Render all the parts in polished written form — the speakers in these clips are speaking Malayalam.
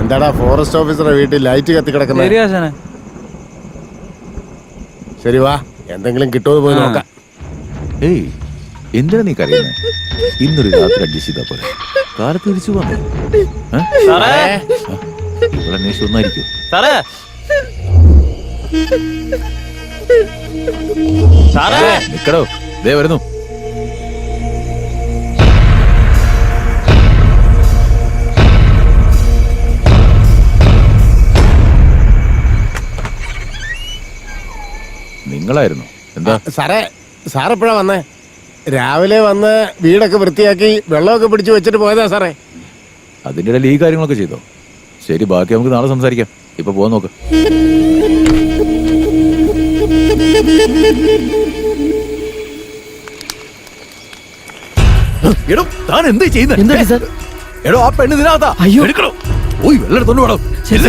എന്താടാ ഫോറസ്റ്റ് ഓഫീസറെ വീട്ടിൽ ലൈറ്റ് കത്തി കിടക്കുന്നത്? ശരി വാ, എന്തെങ്കിലും കിട്ടുമോ പോയി നോക്കാം. ഏയ് എന്തിനാ നീ കരയുന്നത്? ഇന്നൊരു രാത്രി അഡ്ജസ്റ്റ് ചെയ്താ പോലെ കാലത്ത് തിരിച്ചു പോന്നേ. ഇവിടെ അന്വേഷിച്ച് ഒന്നായിരിക്കും. നിക്കടോ, ദേ വരുന്നു. നിങ്ങളായിരുന്നു? എന്താ സാറേ, സാറെപ്പോഴാ വന്നേ? രാവിലെ വന്ന് വീടൊക്കെ വൃത്തിയാക്കി വെള്ളമൊക്കെ പിടിച്ചു വെച്ചിട്ട് പോയതാ സാറേ. അതിൻ്റെ ഇടയിൽ ഈ കാര്യങ്ങളൊക്കെ ചെയ്തോ? ശരി, ബാക്കി നമുക്ക് നാളെ സംസാരിക്കാം. ഇപ്പൊ പോകാൻ നോക്ക്. എടോ താൻ എന്താ ചെയ്യുന്നത്? എടോ ആ പെണ്ണ് ഇതിനകത്താ. എടുക്കണോ? ഓയ് വെള്ളം എടുത്തോണ്ട് വേണം. ശരി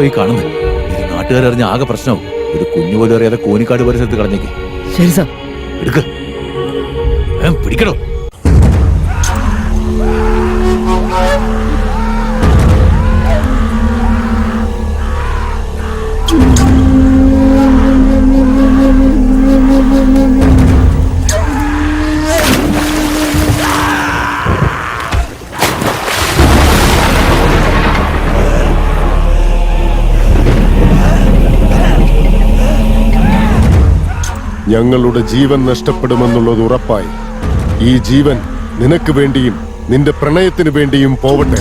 ഈ കാണുന്നത് ഇത് നാട്ടുകാരറിഞ്ഞ ആകെ പ്രശ്നവും. ഒരു കുഞ്ഞു പോലും അറിയാതെ കോനിക്കാട് പരിസരത്ത് കളഞ്ഞേക്ക്. ശരി സാർ. എടുക്ക്, പിടിക്കണോ? ഞങ്ങളുടെ ജീവൻ നഷ്ടപ്പെടുമെന്നുള്ളത് ഉറപ്പായി. ഈ ജീവൻ നിനക്ക് വേണ്ടിയും നിന്റെ പ്രണയത്തിന് വേണ്ടിയും പോവട്ടെ.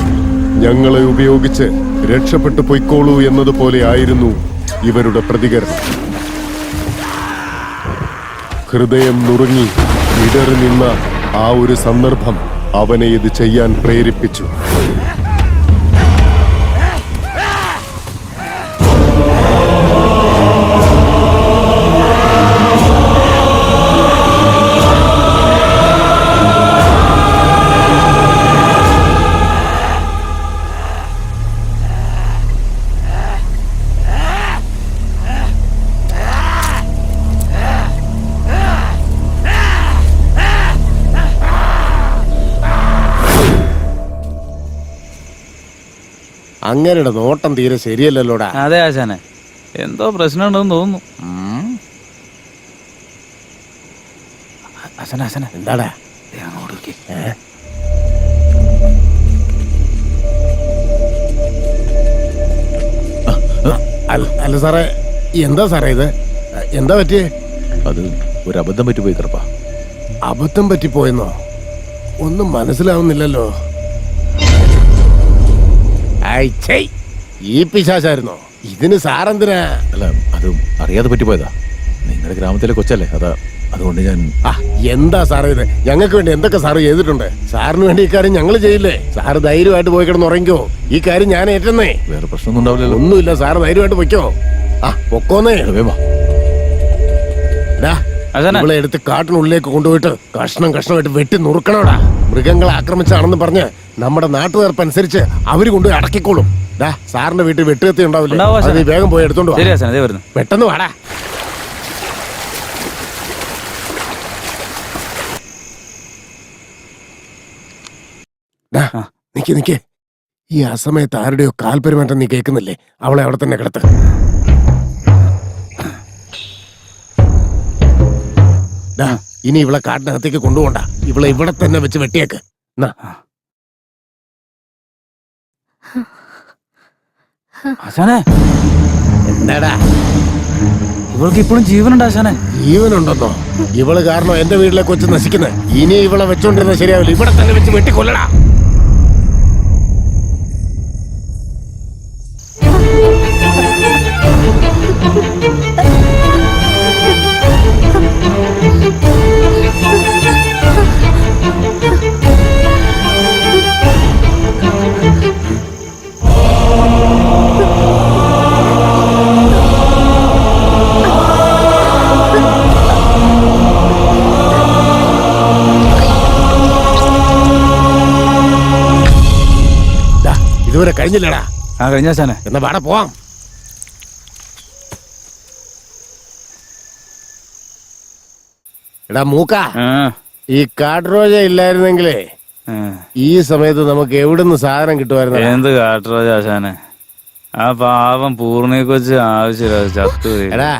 ഞങ്ങളെ ഉപയോഗിച്ച് രക്ഷപ്പെട്ടു പൊയ്ക്കോളൂ എന്നതുപോലെ ആയിരുന്നു ഇവരുടെ പ്രതികരണം. ഹൃദയം നുറുങ്ങി ഇടറി നിന്ന ആ ഒരു സന്ദർഭം അവനെ ഇത് ചെയ്യാൻ പ്രേരിപ്പിച്ചു. അങ്ങനെയുടെ നോട്ടം തീരെ ശരിയല്ലല്ലോടാ. അതെ ആശാനെ, എന്തോ പ്രശ്നമുണ്ടെന്ന് തോന്നുന്നു. എന്താടാ? അല്ല സാറേ, എന്താ സാറേ ഇത്? എന്താ പറ്റിയേ? അത് ഒരു അബദ്ധം പറ്റിപ്പോയി കറുപ്പാ. അബദ്ധം പറ്റിപ്പോയെന്നോ? ഒന്നും മനസ്സിലാവുന്നില്ലല്ലോ. ഈ പിശാചായിരുന്നോ? ഇതിന് സാറെന്തിനാ? അല്ല, അത് അറിയാതെ പറ്റിപ്പോയതാ. നിങ്ങളുടെ ഗ്രാമത്തിലെ കൊച്ചല്ലേ, അതുകൊണ്ട് ഞാൻ. എന്താ സാറേ ഇത്? ഞങ്ങൾക്ക് വേണ്ടി എന്തൊക്കെ സാറ് ചെയ്തിട്ടുണ്ട്? സാറിന് വേണ്ടി ഈ കാര്യം ഞങ്ങൾ ചെയ്യില്ലേ? സാറ് ധൈര്യമായിട്ട് പോയി കിടന്ന് ഉറങ്ങിക്കോ. ഈ കാര്യം ഞാൻ ഏറ്റെന്നേ. വേറെ പ്രശ്നമൊന്നും ഉണ്ടാവില്ലല്ലോ? ഒന്നുമില്ല, സാറ് ധൈര്യമായിട്ട് പൊയ്ക്കോ. പൊക്കോന്നേ. ഇവളെ എടുത്ത് കാട്ടിനുള്ളിലേക്ക് കൊണ്ടുപോയിട്ട് കഷ്ണമായിട്ട് വെട്ടി നുറുക്കണോടാ. മൃഗങ്ങളെ ആക്രമിച്ചാണെന്ന് പറഞ്ഞ് നമ്മുടെ നാട്ടുകാർപ്പനുസരിച്ച് അവര് കൊണ്ടുപോയി അടക്കിക്കോളും. സാറിന്റെ വീട്ടിൽ വെട്ടുകത്തി ഉണ്ടാവില്ല, നീ വേഗം പോയി എടുത്തോണ്ട് പെട്ടെന്ന് വാടാ. നിക്ക്, ഈ അസമയത്ത് ആരുടെയോ കാൽപെരുമാറ്റം നീ കേൾക്കുന്നില്ലേ? അവളെ അവിടെ തന്നെ കിടത്ത്. ഇനി ഇവളെ കാട്ടിനകത്തേക്ക് കൊണ്ടുപോണ്ട. ഇവളെ ഇവിടെ തന്നെ വെച്ച് വെട്ടിയേക്ക്. എന്താടാ? ഇവൾക്ക് ഇപ്പോഴും ജീവനുണ്ട് ആശാനെ? ജീവനുണ്ടെന്നോ? ഇവള് കാരണം എന്റെ വീട്ടിലെ കൊച്ചു നശിക്കുന്നത്. ഇനി ഇവളെ വെച്ചോണ്ടിരുന്ന ശരിയാവില്ല. ഇവിടെ തന്നെ വെച്ച് വെട്ടിക്കൊല്ലടാ. കഴിഞ്ഞില്ലടാ? ആ കഴിഞ്ഞ ആശാനെ. എന്നാ പാടെ പോവാം. എടാ മൂക്ക, ആ, ഈ കാട്രോജ ഇല്ലായിരുന്നെങ്കിലേ ആ. ഈ സമയത്ത് നമുക്ക് എവിടുന്ന് സാധനം കിട്ടുമായിരുന്നു? എന്ത് കാട്ടുറോജ ആശാനെ, ആ പാവം പൂർണ്ണയെ കൊച്ച് ആവശ്യമില്ല ചത്തുപോയി. എടാ,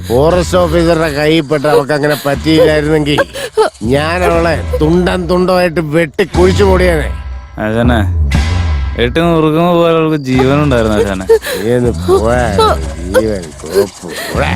ഫോറസ്റ്റ് ഓഫീസറുടെ കൈപ്പെട്ട അവൾക്ക് അങ്ങനെ പറ്റിയില്ലായിരുന്നെങ്കിൽ ഞാൻ അവളെ തുണ്ടമായിട്ട് വെട്ടി കുഴിച്ചു പൊടിയാനെ. ആശാനെ, എട്ട് നുറുക്കുന്ന പോലെ അവൾക്ക് ജീവനുണ്ടായിരുന്നു ആശാനെ. നീന്ന് പോയാ ജീവൻ കോപ്പ്. പോടാ.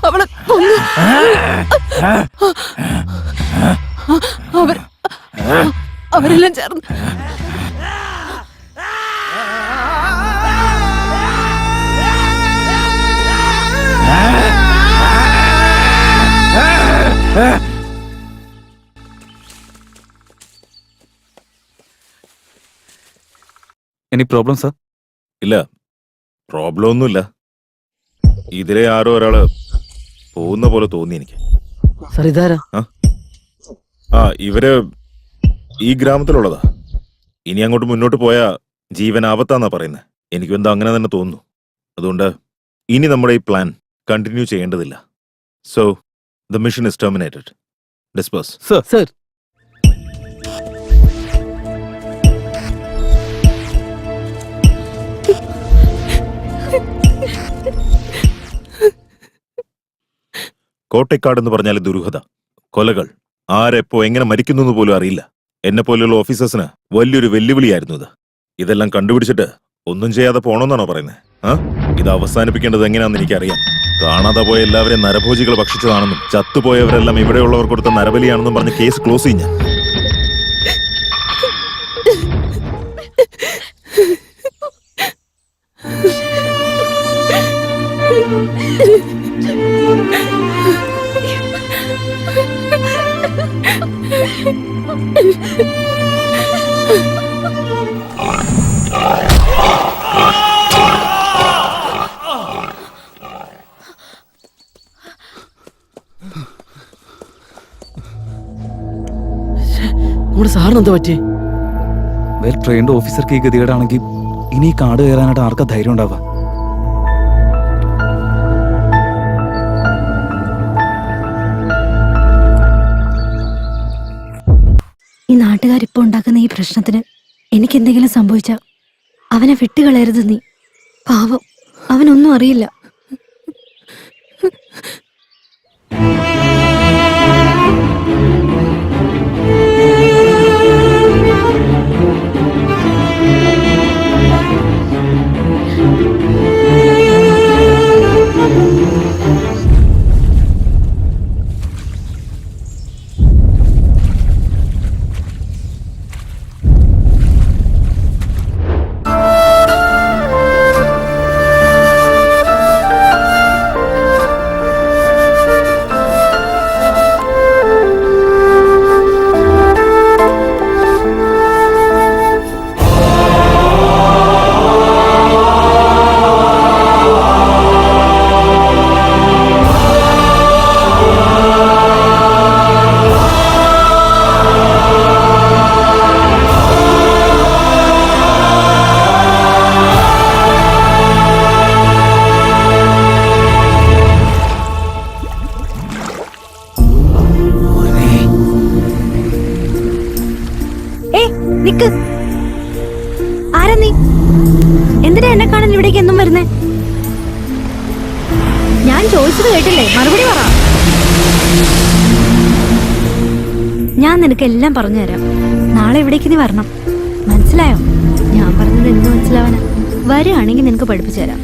അവളെ അവരെല്ലാം ചേർന്ന് എനി പ്രോബ്ലം സാർ? ഇല്ല, പ്രോബ്ലം ഒന്നുമില്ല. ഇതിലെ ആരോ ഒരാള് പോകുന്ന പോലെ തോന്നി എനിക്ക്. ഇവര് ഈ ഗ്രാമത്തിലുള്ളതാ. ഇനി അങ്ങോട്ട് മുന്നോട്ട് പോയാ ജീവൻ ആപത്താന്നാ പറയുന്നത്. എനിക്കും എന്താ അങ്ങനെ തന്നെ തോന്നുന്നു. അതുകൊണ്ട് ഇനി നമ്മുടെ ഈ പ്ലാൻ കണ്ടിന്യൂ ചെയ്യേണ്ടതില്ല. So the mission is terminated. Disperse. Sir. Kottakkad എന്ന് പറഞ്ഞാൽ ദുരൂഹത, കൊലകൾ, ആരെപ്പോ എങ്ങനെ മരിക്കുന്നു എന്ന് പോലും അറിയില്ല. എന്നെ പോലെയുള്ള ഓഫീസേഴ്സിന് വലിയൊരു വെല്ലുവിളിയായിരുന്നു ഇത്. ഇതെല്ലാം കണ്ടുപിടിച്ചിട്ട് ഒന്നും ചെയ്യാതെ പോണമെന്നാണോ പറയുന്നത്? ഇത് അവസാനിപ്പിക്കേണ്ടത് എങ്ങനെയാണെന്ന് എനിക്കറിയാം. കാണാതെ പോയ എല്ലാവരെയും നരഭോജികൾ ഭക്ഷിച്ചതാണെന്നും ചത്തുപോയവരെല്ലാം ഇവിടെയുള്ളവർ കൊടുത്ത നരബലിയാണെന്നും പറഞ്ഞ് കേസ് ക്ലോസ് ചെയ്യും ഞാൻ. സാറിനെന്താ പറ്റി? വെൽ ട്രെയിൻഡ് ഓഫീസർക്ക് ഈ ഗതികേടാണെങ്കിൽ ഇനി ഈ കാട് കയറാനായിട്ട് ആർക്കാ ധൈര്യം ഉണ്ടാവുക? ഈ നാട്ടുകാരിപ്പോ ഉണ്ടാക്കുന്ന ഈ പ്രശ്നത്തിന് എനിക്കെന്തെങ്കിലും സംഭവിച്ച അവനെ വിട്ടുകളയരുത് നീ. പാവം, അവനൊന്നും അറിയില്ല. നിക്ക്. ആരാ നീ? എന്തിനാ എന്നെ കാണാൻ ഇവിടേക്ക് എന്നും വരുന്നേ? ഞാൻ ചോദിച്ചത് കേട്ടില്ലേ? മറുപടി പറ. ഞാൻ നിനക്ക് എല്ലാം പറഞ്ഞുതരാം. നാളെ ഇവിടേക്ക് നീ വരണം, മനസ്സിലായോ? ഞാൻ പറഞ്ഞത് എന്ത് മനസ്സിലാവാനാ? വരുവാണെങ്കിൽ നിനക്ക് പഠിപ്പിച്ചു തരാം.